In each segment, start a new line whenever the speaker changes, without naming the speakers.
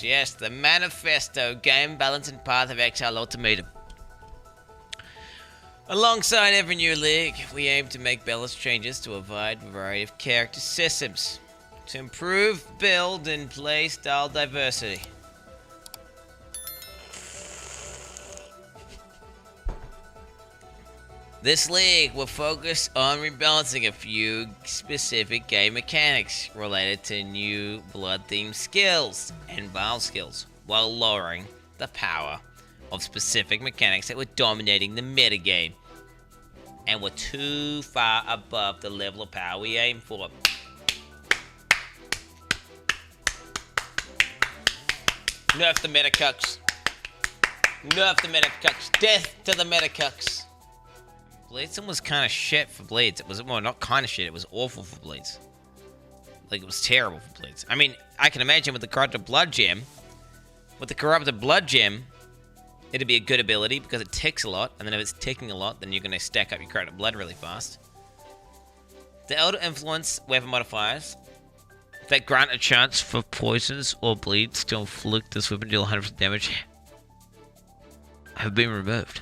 Yes. The Manifesto, Game Balance and Path of Exile Ultimatum. Alongside every new league, we aim to make balance changes to a wide variety of character systems to improve build and play style diversity. This league will focus on rebalancing a few specific game mechanics related to new blood-themed skills and Val skills, while lowering the power of specific mechanics that were dominating the metagame and were too far above the level of power we aim for. Nerf the metacucks. Nerf the metacucks. Death to the metacucks. Bleedson was kind of shit for Bleeds. It was, well, not kind of shit, it was awful for Bleeds. Like, it was terrible for Bleeds. I mean, I can imagine with the Corrupted Blood Gem, it'd be a good ability because it ticks a lot, and then if it's ticking a lot, then you're going to stack up your Corrupted Blood really fast. The Elder Influence weapon modifiers that grant a chance for poisons or bleeds to inflict this weapon deal 100% damage have been removed.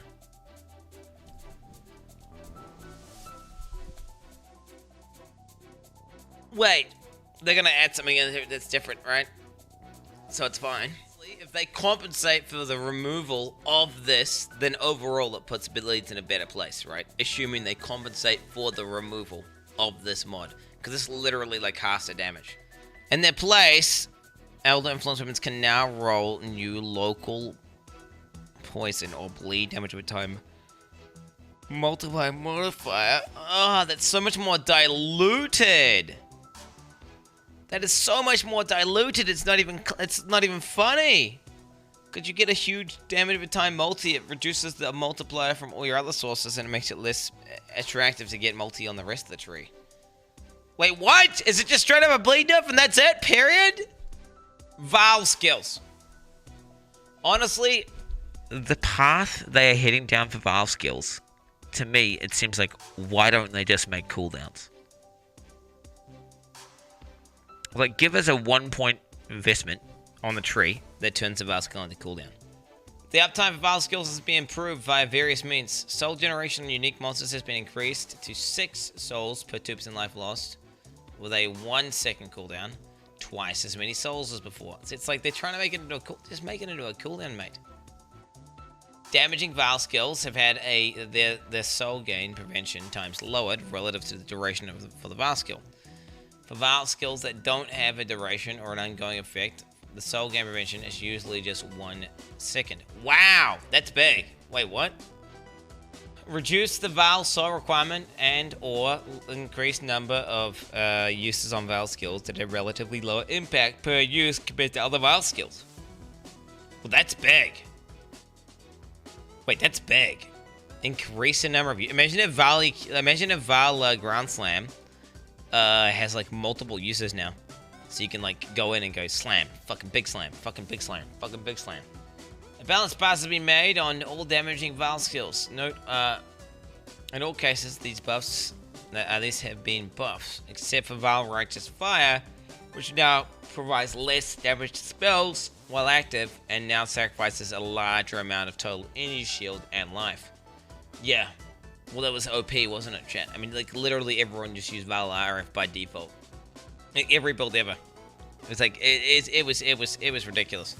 Wait, they're gonna add something in here that's different, right? So it's fine. If they compensate for the removal of this, then overall it puts Bleeds in a better place, right? Assuming they compensate for the removal of this mod. Because this literally like halves the damage. In their place, Elder Influence weapons can now roll new local poison or bleed damage over time. Multiply modifier. Oh, that's so much more diluted. That is so much more diluted. It's not even funny. Could you get a huge damage over time multi? It reduces the multiplier from all your other sources and it makes it less attractive to get multi on the rest of the tree. Wait, what? Is it just straight up a bleed nerf and that's it? Period? Val skills. Honestly, the path they are heading down for Val skills, to me, it seems like, why don't they just make cooldowns? Like, give us a 1-point investment on the tree that turns the Val skill into cooldown. The uptime for Val skills has been improved via various means. Soul generation on unique monsters has been increased to 6 souls per 2% life lost, with a 1-second cooldown, twice as many souls as before. So it's like they're trying to make it into a just make it into a cooldown, mate. Damaging Val skills have had their soul gain prevention times lowered relative to the duration for the Val skill. For Val skills that don't have a duration or an ongoing effect, the soul gain prevention is usually just 1 second. Wow, that's big. Wait, what? Reduce the Val soul requirement and or increase number of uses on Val skills that have relatively lower impact per use compared to other Val skills. Well, that's big. Wait, that's big. Increase the number of use. Imagine if Val Ground Slam has like multiple uses now. So you can like go in and go slam, fucking big slam, fucking big slam, fucking big slam. A balance pass has been made on all damaging Val skills. Note, in all cases, these have been buffs, except for Val Righteous Fire, which now provides less damage to spells while active, and now sacrifices a larger amount of total energy shield and life. Yeah. Well, that was OP, wasn't it, chat? I mean, like, literally everyone just used Val RF by default. Like, every build ever. It was like, it was ridiculous.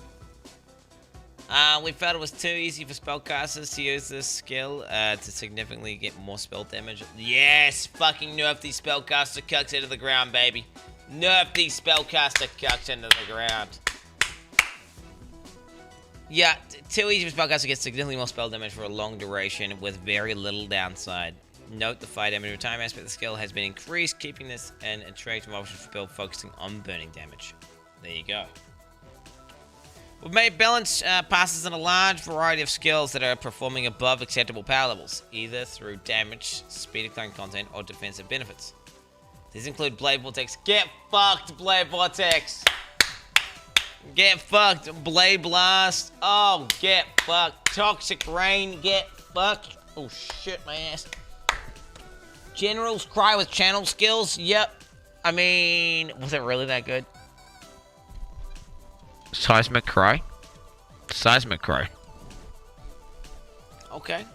We felt it was too easy for spellcasters to use this skill to significantly get more spell damage. Yes! Fucking nerf these spellcaster cucks into the ground, baby. Nerf these spellcaster cucks into the ground. Yeah, too easy for spellcasters to get significantly more spell damage for a long duration with very little downside. Note the fire damage over time aspect of the skill has been increased, keeping this an attractive option for build focusing on burning damage. There you go. We've made balance passes in a large variety of skills that are performing above acceptable power levels, either through damage, speed decline content, or defensive benefits. These include Blade Vortex. Get fucked, Blade Vortex! Get fucked, Blade Blast. Oh, get fucked. Toxic Rain, get fucked. Oh shit, my ass. General's Cry with channel skills. Yep. I mean, was it really that good?
Seismic cry. Seismic cry.
Okay.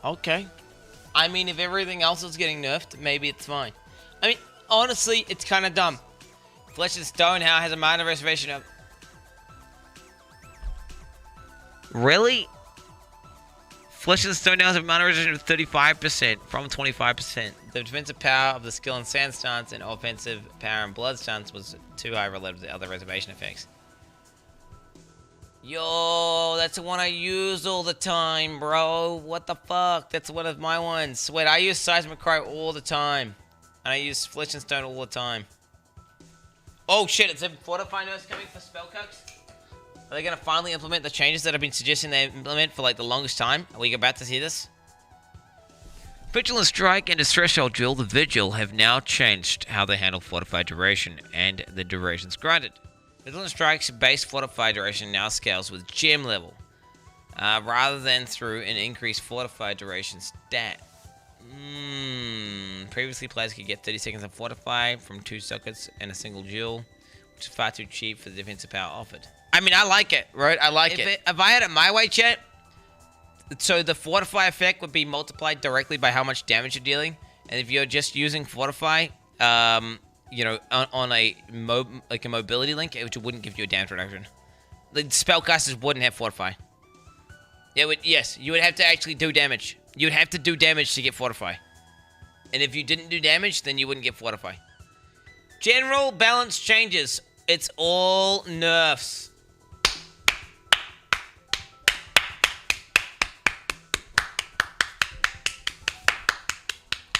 Okay. I mean, if everything else is getting nerfed, maybe it's fine. I mean, honestly, it's kind of dumb. Flesh and Stone now has a minor reservation of... Really? Flesh and Stone now has a minor reservation of 35% from 25%. The defensive power of the skill and sand stance and offensive power and blood stance was too high relative to the other reservation effects. Yo, that's the one I use all the time, bro. What the fuck? That's one of my ones. Wait, I use Seismic Cry all the time. And I use Flesh and Stone all the time. Oh shit, is there Fortify Nurse coming for Spellcooks? Are they gonna finally implement the changes that I've been suggesting they implement for like the longest time? Are we about to see this? Vigilant Strike and his Threshold Drill, the Vigil, have now changed how they handle Fortified Duration and the durations granted. Vigilant Strike's base Fortified Duration now scales with gem level, rather than through an increased Fortified Duration stat. Previously, players could get 30 seconds of Fortify from 2 sockets and a single duel, which is far too cheap for the defensive power offered. I mean, I like it, right? I like it. If I had it my way, chat, so the Fortify effect would be multiplied directly by how much damage you're dealing. And if you're just using Fortify, you know, on a mobility link, it wouldn't give you a damage reduction. The spellcasters wouldn't have Fortify. Yes, you would have to actually do damage. You'd have to do damage to get Fortify. And if you didn't do damage, then you wouldn't get Fortify. General balance changes. It's all nerfs.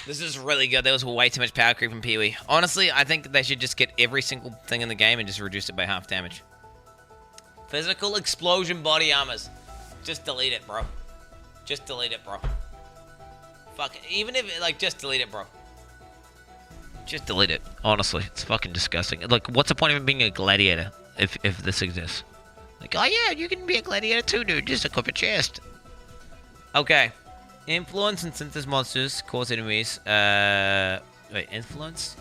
This is really good. There was way too much power creep in PoE. Honestly, I think they should just get every single thing in the game and just reduce it by half damage. Physical explosion body armors. Just delete it, bro. Just delete it, bro. Fuck it. Even if it, like, just delete it, bro. Just delete it. Honestly, it's fucking disgusting. Like, what's the point of being a gladiator if this exists? Like, oh yeah, you can be a gladiator too, dude. Just equip a chest. Okay. Influence and synthesis monsters cause enemies. Influence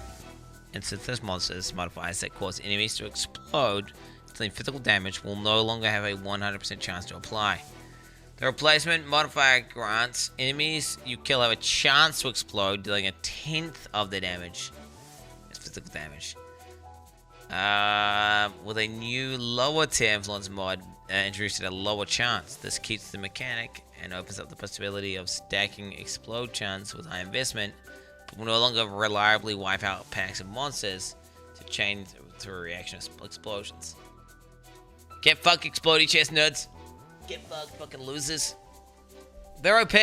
and synthesis monsters modifiers that cause enemies to explode, dealing physical damage, will no longer have a 100% chance to apply. The replacement modifier grants enemies you kill have a chance to explode, dealing a 1/10 of the damage. It's physical damage. With a new lower tier influence mod introduced at a lower chance, this keeps the mechanic and opens up the possibility of stacking explode chance with high investment, but will no longer reliably wipe out packs of monsters to chain through a reaction of explosions. Get fucked, explodey chest nerds. Get fucked, fucking losers. They're OP.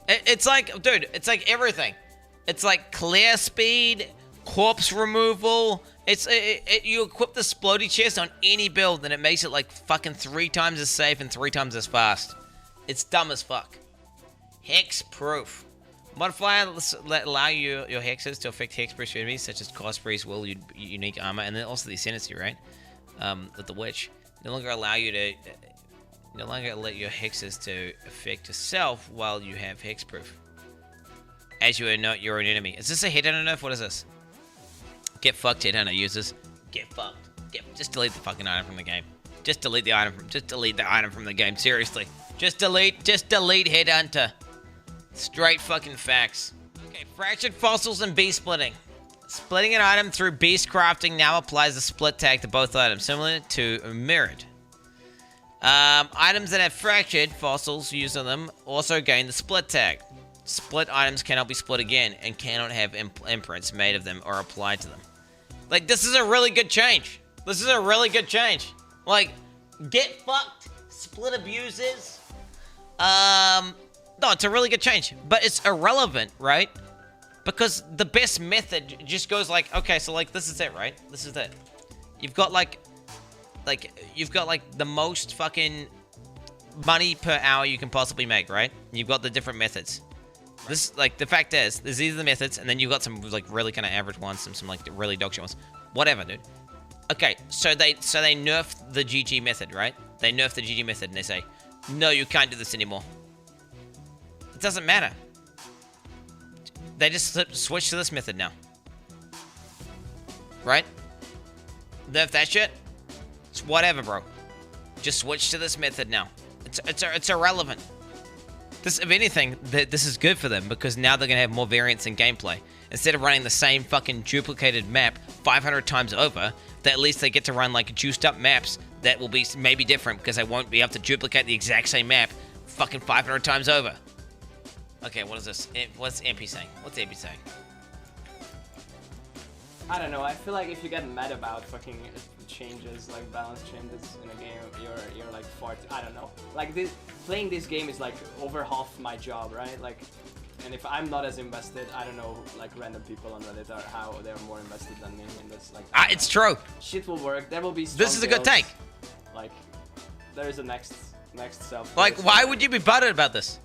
It's like, dude, it's like everything. It's like clear speed, corpse removal. You equip the explodey chest on any build and it makes it like fucking 3 times as safe and 3 times as fast. It's dumb as fuck. Hex Proof Modifier let allow your hexes to affect hex proof enemies such as cost, freeze, will, unique armor, and then also the ascendancy, right? With the witch. No longer let your hexes to affect yourself while you have hex proof, as you are not your own enemy. Is this a headhunter nerf? What is this? Get fucked, headhunter users. Get fucked. Just delete the fucking item from the game. Just delete the item from the game. Seriously. Just delete headhunter. Straight fucking facts. Okay, fractured fossils and beast splitting. Splitting an item through beast crafting now applies the split tag to both items, similar to mirrored. Items that have fractured fossils used on them also gain the split tag. Split items cannot be split again and cannot have imprints made of them or applied to them. Like, this is a really good change. Like, get fucked, split abusers. No, it's a really good change, but it's irrelevant, right? Because the best method just goes like, okay, so like this is it, right? This is it. You've got like the most fucking money per hour you can possibly make, right? You've got the different methods. This, like, the fact is, these are the methods, and then you've got some like really kind of average ones, some like really dog shit ones. Whatever, dude. Okay, so they nerfed the GG method, right? They nerfed the GG method, and they say, no, you can't do this anymore. It doesn't matter. They just switch to this method now. Right? Nerf that shit. It's whatever, bro. Just switch to this method now. It's irrelevant. This, if anything, this is good for them because now they're gonna have more variance in gameplay. Instead of running the same fucking duplicated map 500 times over, that at least they get to run like juiced up maps that will be maybe different because they won't be able to duplicate the exact same map fucking 500 times over. Okay, what is this? What's MP saying? What's MP saying?
I don't know. I feel like if you get mad about fucking changes, like balance changes in a game, you're like far. I don't know. Like playing this game is like over half my job, right? Like, and if I'm not as invested, I don't know, like random people on Reddit are how they're more invested than me in this. Like,
It's true.
Shit will work. There will be.
This is a good take.
Like, there is a next self.
Like, why would you be buttered about this?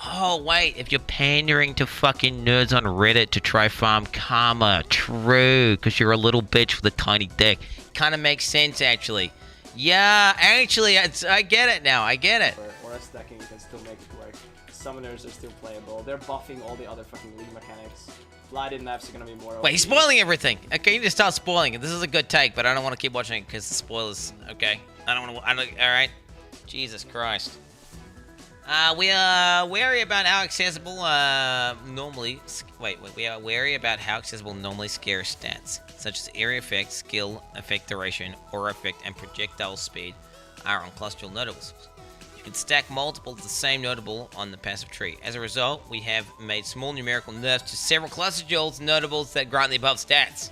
Oh, wait, if you're pandering to fucking nerds on Reddit to try farm karma, true, because you're a little bitch with a tiny dick.
Kind of makes sense, actually. Yeah, actually, I get it now. I get it.
Or a stacking can still make it work. Summoners are still playable. They're buffing all the other fucking league mechanics. Blighted Naps are gonna be more.
Wait, he's spoiling everything. Okay, you need to start spoiling it. This is a good take, but I don't want to keep watching it because the spoilers. Okay, I don't want to. All right. Jesus Christ. We are wary about how accessible normally. We are wary about how accessible normally scarce stats, such as area effect, skill, effect duration, aura effect, and projectile speed, are on cluster notables. You can stack multiple of the same notable on the passive tree. As a result, we have made small numerical nerfs to several cluster jewels notables that grant the above stats.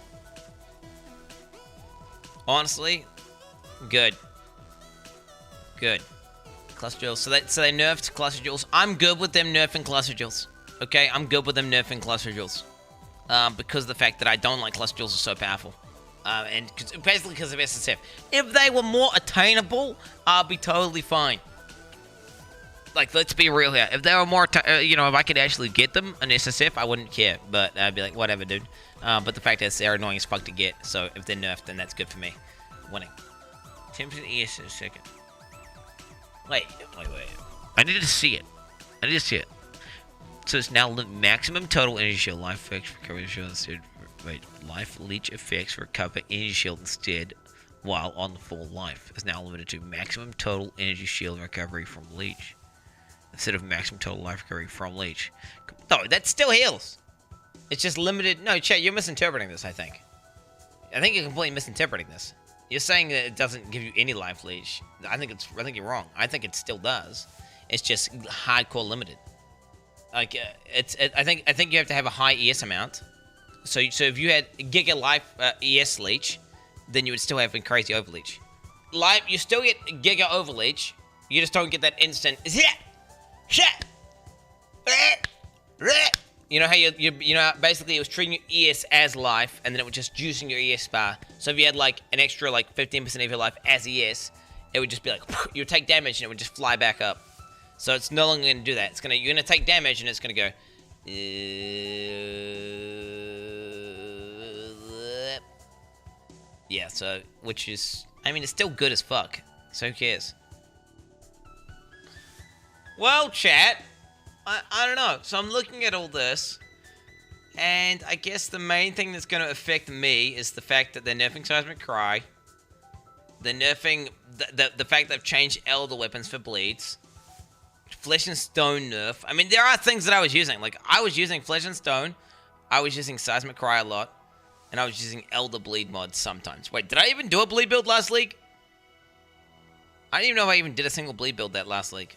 Honestly, good. Good. Cluster jewels. So they nerfed cluster jewels. I'm good with them nerfing cluster jewels. Okay, I'm good with them nerfing cluster jewels. Because of the fact that I don't like cluster jewels are so powerful. And basically because of SSF. If they were more attainable, I'd be totally fine. Like, let's be real here. If they were more, if I could actually get them an SSF, I wouldn't care. But I'd be like, whatever, dude. But the fact is, they're annoying as fuck to get. So if they're nerfed, then that's good for me. Winning. 10% ES in a second. Wait.
I need to see it. So it's now maximum total energy shield, life effects, recovery shield instead. Life leech effects recover energy shield instead, while on the full life. Is now limited to maximum total energy shield recovery from leech, instead of maximum total life recovery from leech.
No, that still heals. It's just limited. No, chat, you're misinterpreting this, I think. I think you're completely misinterpreting this. You're saying that it doesn't give you any life leech. I think you're wrong. I think it still does. It's just hardcore limited. Like I think you have to have a high ES amount. So if you had Giga Life ES leech, then you would still have crazy overleech. Life, you still get Giga Overleech. You just don't get that instant. You know how basically it was treating your ES as life, and then it was just juicing your ES bar. So if you had like an extra like 15% of your life as ES, it would just be like you would take damage and it would just fly back up. So it's no longer gonna do that. You're gonna take damage and it's gonna go. Yeah. So which is, I mean, it's still good as fuck. So who cares? Well, chat. I don't know. So I'm looking at all this, and I guess the main thing that's going to affect me is the fact that they're nerfing Seismic Cry. They're nerfing the fact they've changed Elder weapons for bleeds. Flesh and Stone nerf. I mean, there are things that I was using. Like, I was using Flesh and Stone. I was using Seismic Cry a lot. And I was using Elder bleed mods sometimes. Wait, did I even do a bleed build last league? I don't even know if I even did a single bleed build that last league.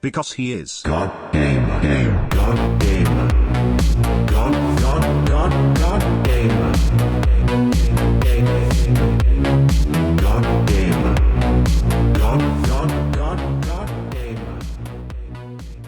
Because he is God Gamer.